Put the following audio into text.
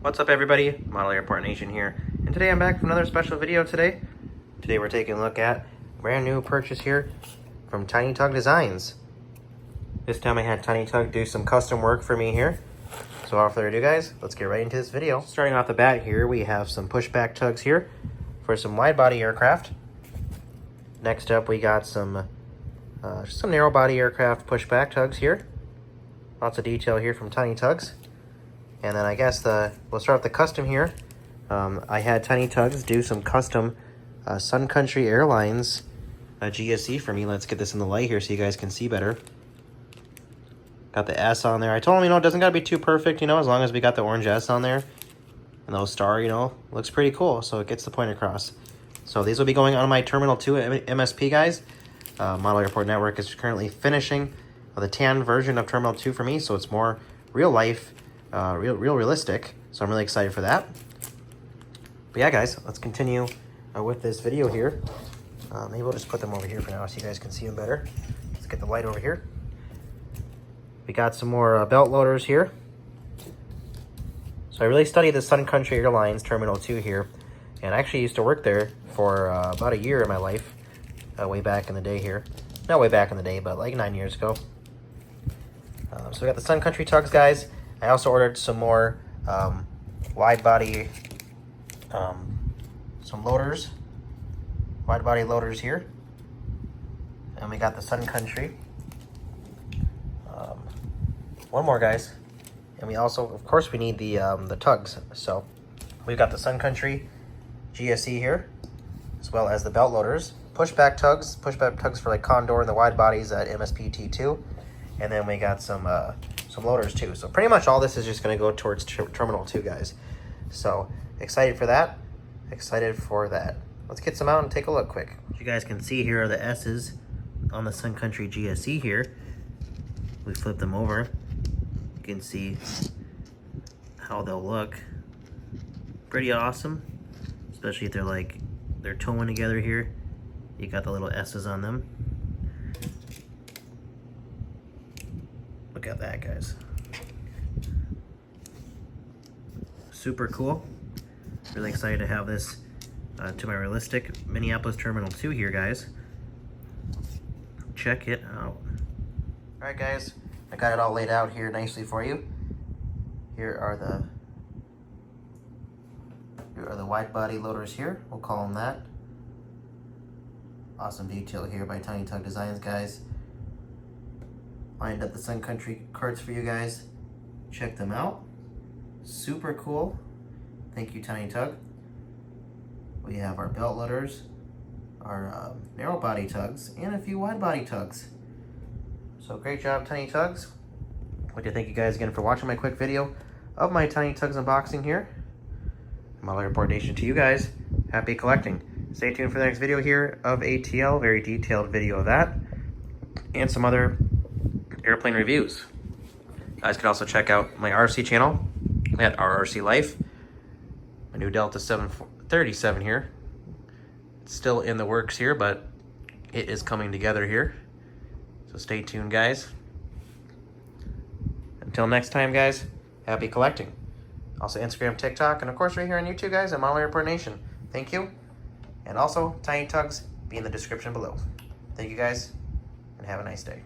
What's up everybody, Model Airport Nation here, and today I'm back with another special video today. Today we're taking a look at a brand new purchase here from Tiny Tug Designs. This time I had Tiny Tug do some custom work for me here. So without further ado guys, let's get right into this video. Starting off the bat here, we have some pushback tugs here for some wide body aircraft. Next up we got some narrow body aircraft pushback tugs here. Lots of detail here from Tiny Tugs. And then I guess we'll start with the custom here. I had Tiny Tugs do some custom Sun Country Airlines GSE for me. Let's get this in the light here so you guys can see better. Got the S on there. I told him, it doesn't gotta be too perfect, as long as we got the orange S on there. And those star, looks pretty cool. So it gets the point across. So these will be going on my Terminal 2 MSP, guys. Model Airport Network is currently finishing the tan version of Terminal 2 for me. So it's more real life. Realistic, so I'm really excited for that. But yeah guys, let's continue with this video here. Maybe we'll just put them over here for now so you guys can see them better. Let's get the light over here. We got some more belt loaders here. So I really studied the Sun Country Airlines Terminal 2 here, and I actually used to work there for about a year in my life, way back in the day here. Not way back in the day, but like 9 years ago. So we got the Sun Country tugs, guys. I also ordered some more wide body, some loaders, wide body loaders here. And we got the Sun Country. One more, guys. And we also, of course, we need the tugs. So we've got the Sun Country GSE here, as well as the belt loaders. Pushback tugs for like Condor and the wide bodies at MSP T2. And then we got some loaders too. So pretty much all this is just going to go towards Terminal 2, guys. So excited for that. Excited for that. Let's get some out and take a look quick. As you guys can see, here are the S's on the Sun Country GSE here. We flip them over. You can see how they'll look. Pretty awesome. Especially if they're towing together here. You got the little S's on them. Look at that, guys. Super cool. Really excited to have this to my realistic Minneapolis Terminal 2 here, guys. Check it out. Alright guys, I got it all laid out here nicely for you. Here are the wide body loaders here. We'll call them that. Awesome detail here by Tiny Tug Designs, guys. Lined up the Sun Country carts for you guys. Check them out. Super cool. Thank you, Tiny Tug. We have our belt loaders, our narrow body tugs, and a few wide body tugs. So great job, Tiny Tugs. I'd like to thank you guys again for watching my quick video of my Tiny Tugs unboxing here. Model Airport Nation, to you guys, happy collecting. Stay tuned for the next video here of ATL, very detailed video of that, and some other airplane reviews. You guys can also check out my RC channel at RRC Life. My new Delta 737 here. It's still in the works here, but it is coming together here. So stay tuned, guys. Until next time, guys, happy collecting. Also Instagram, TikTok, and of course right here on YouTube, guys, at Model Airport Nation. Thank you. And also, Tiny Tugs be in the description below. Thank you, guys, and have a nice day.